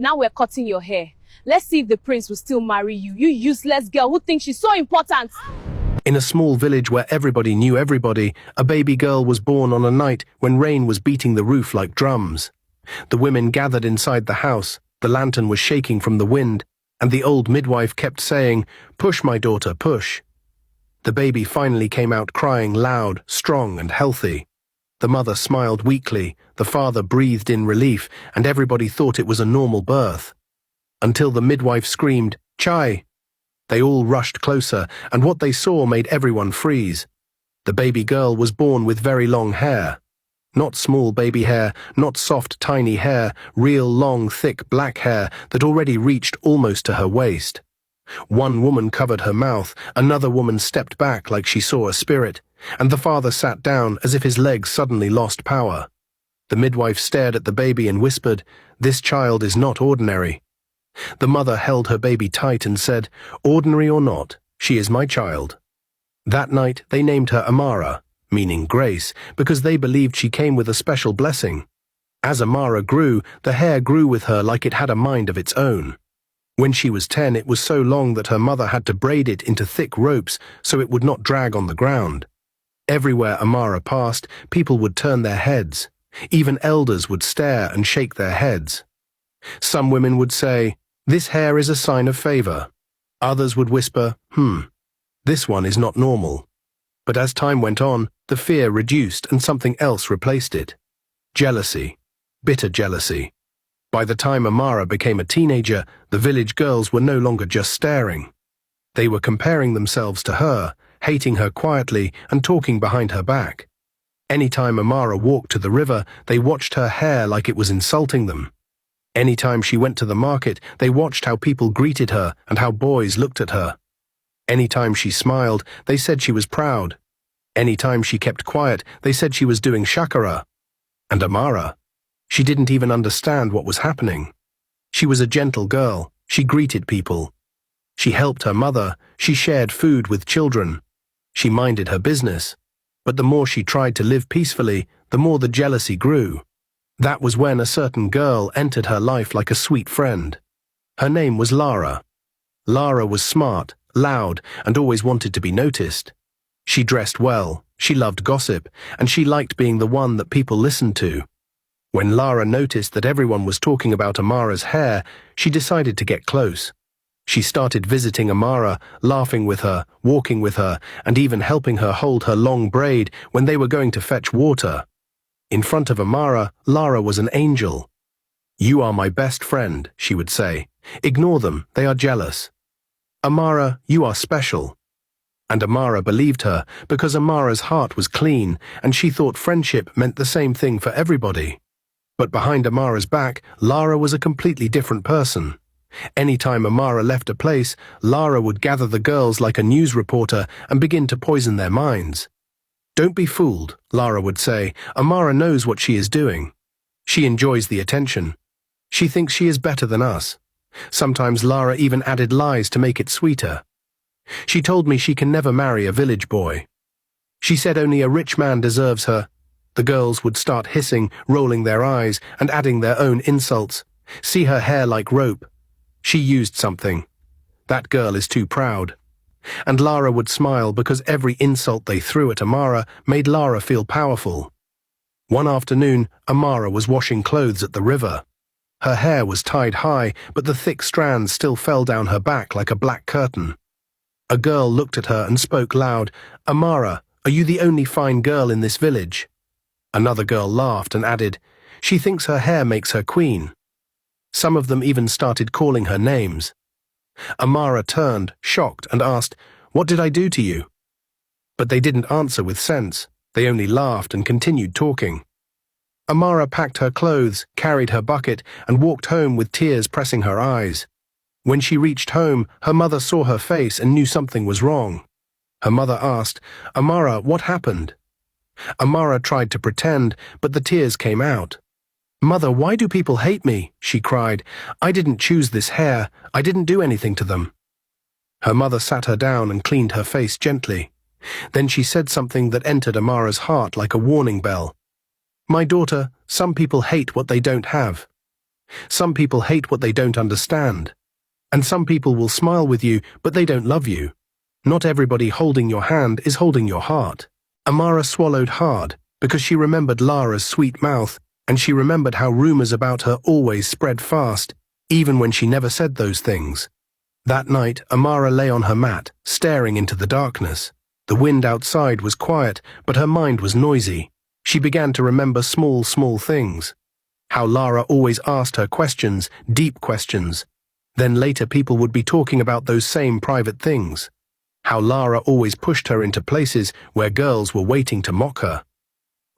Now we're cutting your hair. Let's see if the prince will still marry you, you useless girl who thinks she's so important. In a small village where everybody knew everybody, a baby girl was born on a night when rain was beating the roof like drums. The women gathered inside the house, the lantern was shaking from the wind, and the old midwife kept saying, "Push, my daughter, push." The baby finally came out crying loud, strong and healthy. The mother smiled weakly, the father breathed in relief, and everybody thought it was a normal birth. Until the midwife screamed, "Chai!" They all rushed closer, and what they saw made everyone freeze. The baby girl was born with very long hair. Not small baby hair, not soft tiny hair, real long thick black hair that already reached almost to her waist. One woman covered her mouth, another woman stepped back like she saw a spirit, and the father sat down as if his legs suddenly lost power. The midwife stared at the baby and whispered, "This child is not ordinary." The mother held her baby tight and said, "Ordinary or not, she is my child." That night they named her Amara, meaning grace, because they believed she came with a special blessing. As Amara grew, the hair grew with her like it had a mind of its own. When she was 10, it was so long that her mother had to braid it into thick ropes so it would not drag on the ground. Everywhere Amara passed, people would turn their heads. Even elders would stare and shake their heads. Some women would say, "This hair is a sign of favor." Others would whisper, "This one is not normal." But as time went on, the fear reduced and something else replaced it. Jealousy. Bitter jealousy. By the time Amara became a teenager, the village girls were no longer just staring. They were comparing themselves to her, hating her quietly and talking behind her back. Anytime Amara walked to the river, they watched her hair like it was insulting them. Anytime she went to the market, they watched how people greeted her and how boys looked at her. Anytime she smiled, they said she was proud. Anytime she kept quiet, they said she was doing shakara. And Amara, she didn't even understand what was happening. She was a gentle girl. She greeted people. She helped her mother. She shared food with children. She minded her business. But the more she tried to live peacefully, the more the jealousy grew. That was when a certain girl entered her life like a sweet friend. Her name was Lara. Lara was smart, loud, and always wanted to be noticed. She dressed well, she loved gossip, and she liked being the one that people listened to. When Lara noticed that everyone was talking about Amara's hair, she decided to get close. She started visiting Amara, laughing with her, walking with her, and even helping her hold her long braid when they were going to fetch water. In front of Amara, Lara was an angel. "You are my best friend," she would say. "Ignore them, they are jealous. Amara, you are special." And Amara believed her because Amara's heart was clean and she thought friendship meant the same thing for everybody. But behind Amara's back, Lara was a completely different person. Anytime Amara left a place, Lara would gather the girls like a news reporter and begin to poison their minds. "Don't be fooled," Lara would say. "Amara knows what she is doing. She enjoys the attention. She thinks she is better than us." Sometimes Lara even added lies to make it sweeter. "She told me she can never marry a village boy. She said only a rich man deserves her." The girls would start hissing, rolling their eyes, and adding their own insults. "See her hair like rope. She used something. That girl is too proud." And Lara would smile because every insult they threw at Amara made Lara feel powerful. One afternoon, Amara was washing clothes at the river. Her hair was tied high, but the thick strands still fell down her back like a black curtain. A girl looked at her and spoke loud, "Amara, are you the only fine girl in this village?" Another girl laughed and added, "She thinks her hair makes her queen." Some of them even started calling her names. Amara turned, shocked, and asked, "What did I do to you?" But they didn't answer with sense. They only laughed and continued talking. Amara packed her clothes, carried her bucket, and walked home with tears pressing her eyes. When she reached home, her mother saw her face and knew something was wrong. Her mother asked, "Amara, what happened?" Amara tried to pretend, but the tears came out. "Mother, why do people hate me?" she cried. "I didn't choose this hair. I didn't do anything to them." Her mother sat her down and cleaned her face gently. Then she said something that entered Amara's heart like a warning bell. "My daughter, some people hate what they don't have. Some people hate what they don't understand. And some people will smile with you, but they don't love you. Not everybody holding your hand is holding your heart. Amara swallowed hard, because she remembered Lara's sweet mouth, and she remembered how rumors about her always spread fast, even when she never said those things. That night, Amara lay on her mat, staring into the darkness. The wind outside was quiet, but her mind was noisy. She began to remember small things. How Lara always asked her questions, deep questions. Then later people would be talking about those same private things. How Lara always pushed her into places where girls were waiting to mock her.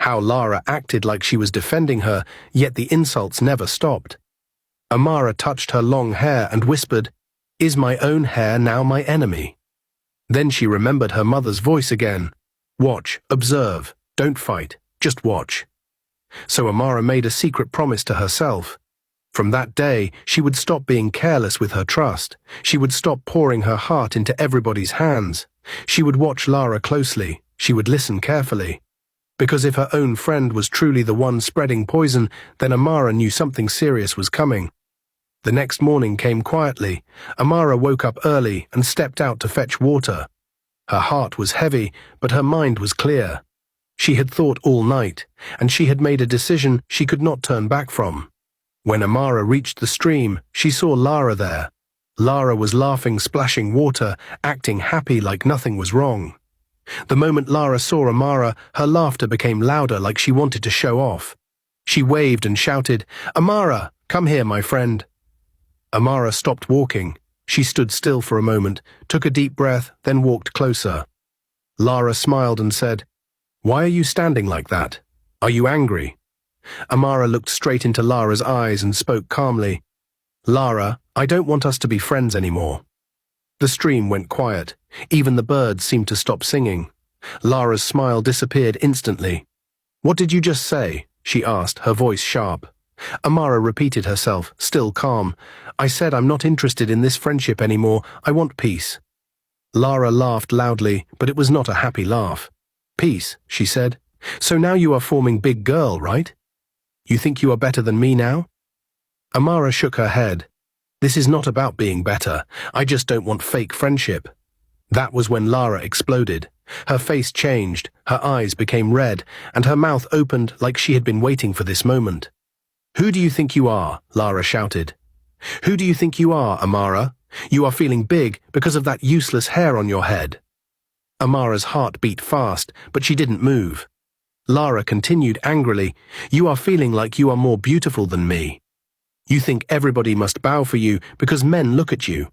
How Lara acted like she was defending her, yet the insults never stopped. Amara touched her long hair and whispered, "Is my own hair now my enemy?" Then she remembered her mother's voice again. Watch, observe, don't fight, just watch. So Amara made a secret promise to herself. From that day, she would stop being careless with her trust. She would stop pouring her heart into everybody's hands. She would watch Lara closely. She would listen carefully. Because if her own friend was truly the one spreading poison, then Amara knew something serious was coming. The next morning came quietly. Amara woke up early and stepped out to fetch water. Her heart was heavy, but her mind was clear. She had thought all night, and she had made a decision she could not turn back from. When Amara reached the stream, she saw Lara there. Lara was laughing, splashing water, acting happy like nothing was wrong. The moment Lara saw Amara, her laughter became louder, like she wanted to show off. She waved and shouted, "Amara, come here, my friend." Amara stopped walking. She stood still for a moment, took a deep breath, then walked closer. Lara smiled and said, "Why are you standing like that? Are you angry?" Amara looked straight into Lara's eyes and spoke calmly. "Lara, I don't want us to be friends anymore." The stream went quiet. Even the birds seemed to stop singing. Lara's smile disappeared instantly. "What did you just say?" she asked, her voice sharp. Amara repeated herself, still calm. "I said I'm not interested in this friendship anymore. I want peace." Lara laughed loudly, but it was not a happy laugh. "Peace," she said. "So now you are forming big girl, right? You think you are better than me now?" Amara shook her head. "This is not about being better. I just don't want fake friendship." That was when Lara exploded. Her face changed, her eyes became red, and her mouth opened like she had been waiting for this moment. "Who do you think you are?" Lara shouted. "Who do you think you are, Amara? You are feeling big because of that useless hair on your head." Amara's heart beat fast, but she didn't move. Lara continued angrily, "You are feeling like you are more beautiful than me. You think everybody must bow for you because men look at you.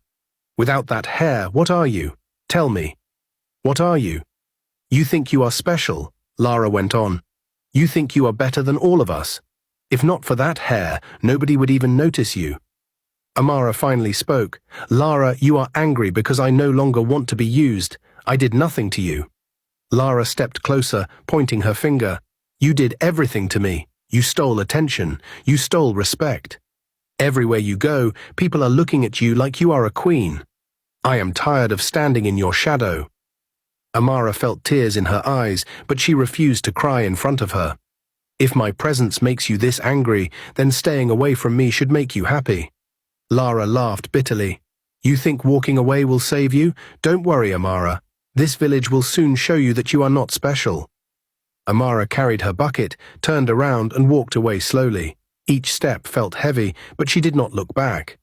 Without that hair, what are you? Tell me. What are you? You think you are special," Lara went on. "You think you are better than all of us. If not for that hair, nobody would even notice you." Amara finally spoke. "Lara, you are angry because I no longer want to be used. I did nothing to you." Lara stepped closer, pointing her finger. "You did everything to me. You stole attention. You stole respect. Everywhere you go, people are looking at you like you are a queen. I am tired of standing in your shadow." Amara felt tears in her eyes, but she refused to cry in front of her. "If my presence makes you this angry, then staying away from me should make you happy." Lara laughed bitterly. "You think walking away will save you? Don't worry, Amara. This village will soon show you that you are not special." Amara carried her bucket, turned around and walked away slowly. Each step felt heavy, but she did not look back.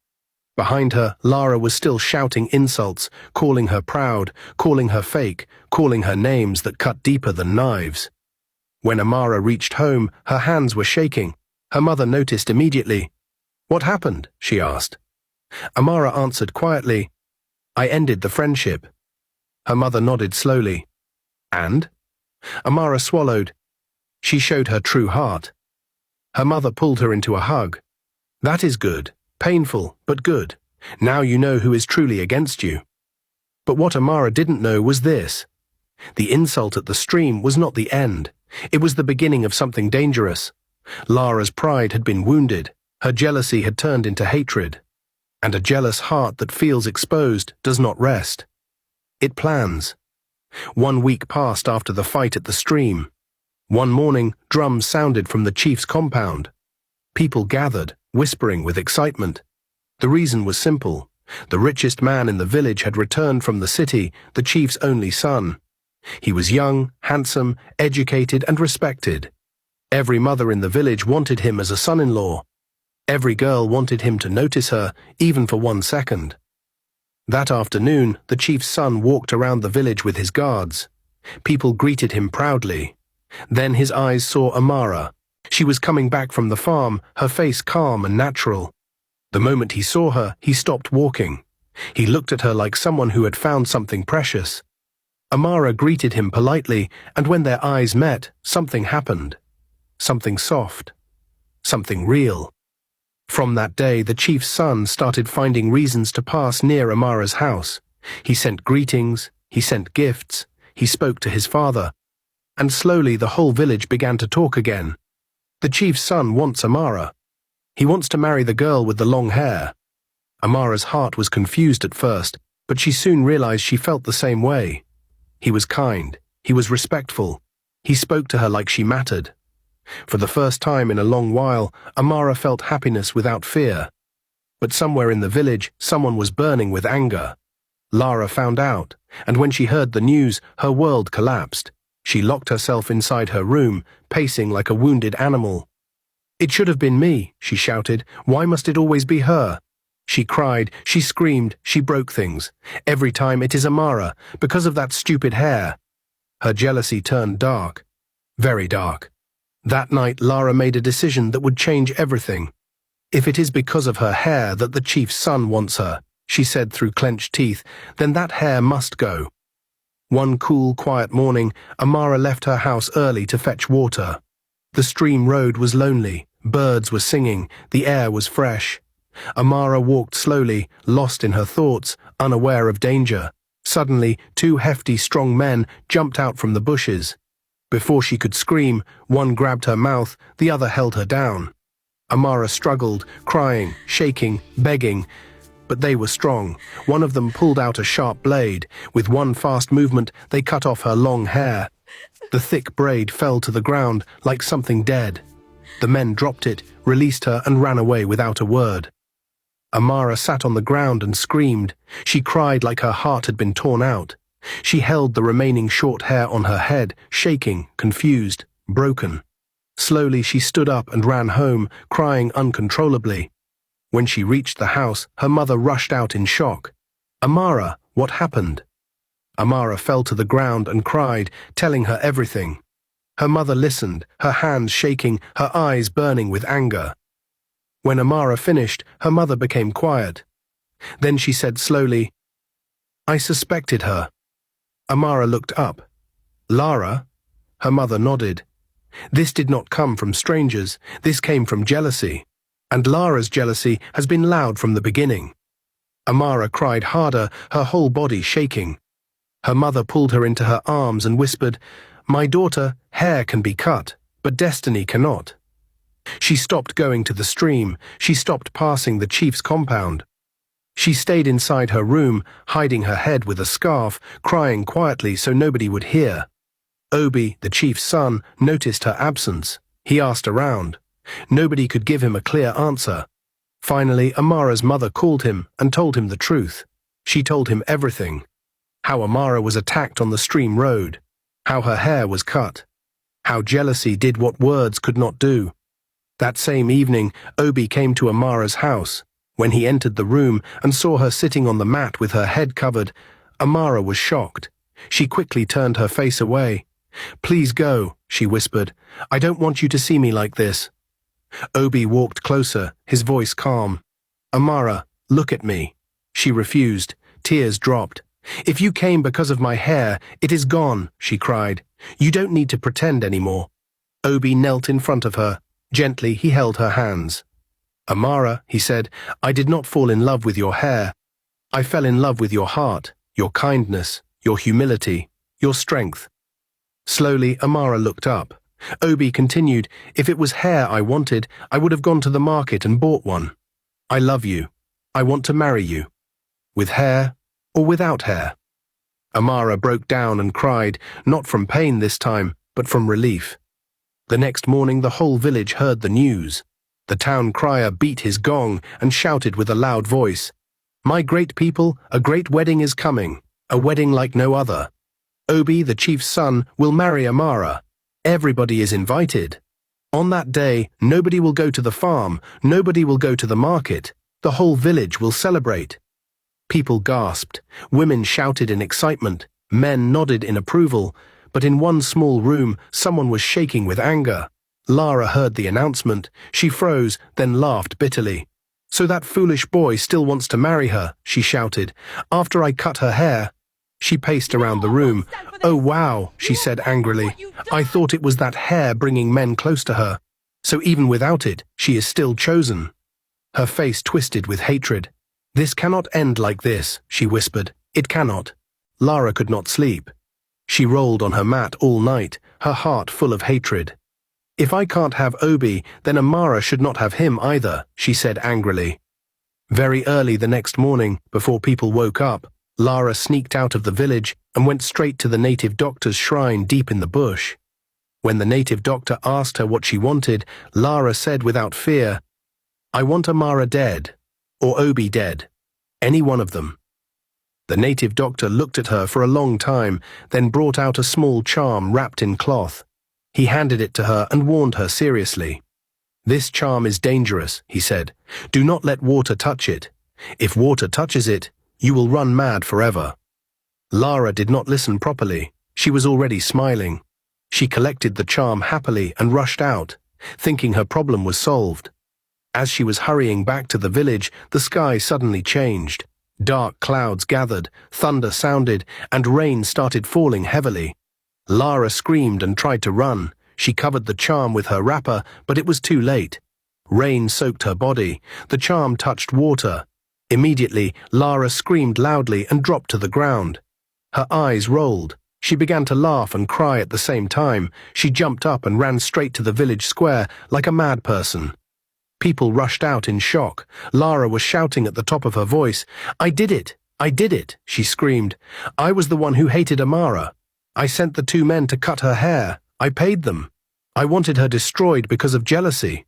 Behind her, Lara was still shouting insults, calling her proud, calling her fake, calling her names that cut deeper than knives. When Amara reached home, her hands were shaking. Her mother noticed immediately. "What happened?" she asked. Amara answered quietly, "I ended the friendship." Her mother nodded slowly. "And?" Amara swallowed. She showed her true heart. Her mother pulled her into a hug. "That is good. Painful, but good. Now you know who is truly against you." But what Amara didn't know was this. The insult at the stream was not the end. It was the beginning of something dangerous. Lara's pride had been wounded. Her jealousy had turned into hatred. And a jealous heart that feels exposed does not rest. It plans. 1 week passed after the fight at the stream. One morning, drums sounded from the chief's compound. People gathered. whispering with excitement. The reason was simple. The richest man in the village had returned from the city, the chief's only son. He was young, handsome, educated, and respected. Every mother in the village wanted him as a son-in-law. Every girl wanted him to notice her, even for 1 second. That afternoon, the chief's son walked around the village with his guards. People greeted him proudly. Then his eyes saw Amara. She was coming back from the farm, her face calm and natural. The moment he saw her, he stopped walking. He looked at her like someone who had found something precious. Amara greeted him politely, and when their eyes met, something happened. Something soft. Something real. From that day, the chief's son started finding reasons to pass near Amara's house. He sent greetings, he sent gifts, he spoke to his father. And slowly the whole village began to talk again. The chief's son wants Amara. He wants to marry the girl with the long hair. Amara's heart was confused at first, but she soon realized she felt the same way. He was kind. He was respectful. He spoke to her like she mattered. For the first time in a long while, Amara felt happiness without fear. But somewhere in the village, someone was burning with anger. Lara found out, and when she heard the news, her world collapsed. She locked herself inside her room, pacing like a wounded animal. "It should have been me," she shouted. "Why must it always be her?" She cried, she screamed, she broke things. Every time it is Amara, because of that stupid hair. Her jealousy turned dark. Very dark. That night, Lara made a decision that would change everything. "If it is because of her hair that the chief's son wants her," she said through clenched teeth, "then that hair must go." One cool, quiet morning, Amara left her house early to fetch water. The stream road was lonely, birds were singing, the air was fresh. Amara walked slowly, lost in her thoughts, unaware of danger. Suddenly, 2 hefty, strong men jumped out from the bushes. Before she could scream, one grabbed her mouth, the other held her down. Amara struggled, crying, shaking, begging. But they were strong. One of them pulled out a sharp blade. With one fast movement, they cut off her long hair. The thick braid fell to the ground like something dead. The men dropped it, released her, and ran away without a word. Amara sat on the ground and screamed. She cried like her heart had been torn out. She held the remaining short hair on her head, shaking, confused, broken. Slowly she stood up and ran home, crying uncontrollably. When she reached the house, her mother rushed out in shock. "Amara, what happened?" Amara fell to the ground and cried, telling her everything. Her mother listened, her hands shaking, her eyes burning with anger. When Amara finished, her mother became quiet. Then she said slowly, "I suspected her." Amara looked up. "Lara?" Her mother nodded. This did not come from strangers, this came from jealousy. And Lara's jealousy has been loud from the beginning. Amara cried harder, her whole body shaking. Her mother pulled her into her arms and whispered, "My daughter, hair can be cut, but destiny cannot." She stopped going to the stream. She stopped passing the chief's compound. She stayed inside her room, hiding her head with a scarf, crying quietly so nobody would hear. Obi, the chief's son, noticed her absence. He asked around. Nobody could give him a clear answer. Finally, Amara's mother called him and told him the truth. She told him everything. How Amara was attacked on the stream road. How her hair was cut. How jealousy did what words could not do. That same evening, Obi came to Amara's house. When he entered the room and saw her sitting on the mat with her head covered, Amara was shocked. She quickly turned her face away. "Please go," she whispered. "I don't want you to see me like this." Obi walked closer, his voice calm. "Amara, look at me." She refused. Tears dropped. "If you came because of my hair, it is gone," she cried. "You don't need to pretend anymore." Obi knelt in front of her. Gently, he held her hands. "Amara," he said, "I did not fall in love with your hair. I fell in love with your heart, your kindness, your humility, your strength." Slowly, Amara looked up. Obi continued, "If it was hair I wanted, I would have gone to the market and bought one. I love you. I want to marry you. With hair or without hair." Amara broke down and cried, not from pain this time, but from relief. The next morning the whole village heard the news. The town crier beat his gong and shouted with a loud voice, "My great people, a great wedding is coming, a wedding like no other. Obi, the chief's son, will marry Amara. Everybody is invited. On that day, nobody will go to the farm, nobody will go to the market. The whole village will celebrate." People gasped, women shouted in excitement, men nodded in approval, but in one small room, someone was shaking with anger. Lara heard the announcement. She froze, then laughed bitterly. "So that foolish boy still wants to marry her," she shouted, "after I cut her hair." She paced around the room. "Oh wow," she said angrily. "I thought it was that hair bringing men close to her. So even without it, she is still chosen." Her face twisted with hatred. "This cannot end like this," she whispered. "It cannot." Lara could not sleep. She rolled on her mat all night, her heart full of hatred. "If I can't have Obi, then Amara should not have him either," she said angrily. Very early the next morning, before people woke up, Lara sneaked out of the village and went straight to the native doctor's shrine deep in the bush. When the native doctor asked her what she wanted, Lara said without fear, "I want Amara dead, or Obi dead, any one of them." The native doctor looked at her for a long time, then brought out a small charm wrapped in cloth. He handed it to her and warned her seriously. "This charm is dangerous," he said. "Do not let water touch it. If water touches it, you will run mad forever." Lara did not listen properly. She was already smiling. She collected the charm happily and rushed out, thinking her problem was solved. As she was hurrying back to the village, the sky suddenly changed. Dark clouds gathered, thunder sounded, and rain started falling heavily. Lara screamed and tried to run. She covered the charm with her wrapper, but it was too late. Rain soaked her body. The charm touched water. Immediately, Lara screamed loudly and dropped to the ground. Her eyes rolled. She began to laugh and cry at the same time. She jumped up and ran straight to the village square like a mad person. People rushed out in shock. Lara was shouting at the top of her voice. "I did it! I did it!" she screamed. "I was the one who hated Amara. I sent the 2 men to cut her hair. I paid them. I wanted her destroyed because of jealousy."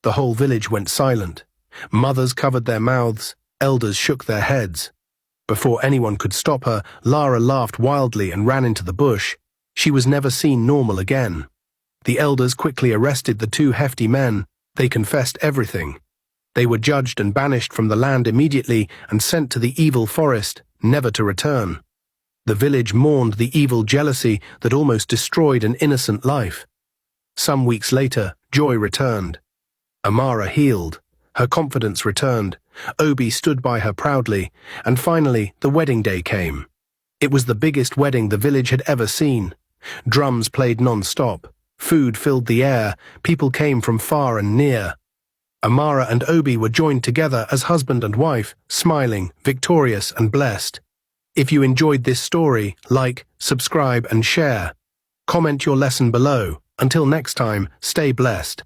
The whole village went silent. Mothers covered their mouths, elders shook their heads. Before anyone could stop her, Lara laughed wildly and ran into the bush. She was never seen normal again. The elders quickly arrested the 2 hefty men. They confessed everything. They were judged and banished from the land immediately and sent to the evil forest, never to return. The village mourned the evil jealousy that almost destroyed an innocent life. Some weeks later, joy returned. Amara healed. Her confidence returned. Obi stood by her proudly, and finally the wedding day came. It was the biggest wedding the village had ever seen. Drums played non-stop. Food filled the air. People came from far and near. Amara and Obi were joined together as husband and wife, smiling, victorious and blessed. If you enjoyed this story, like, subscribe and share. Comment your lesson below. Until next time, stay blessed.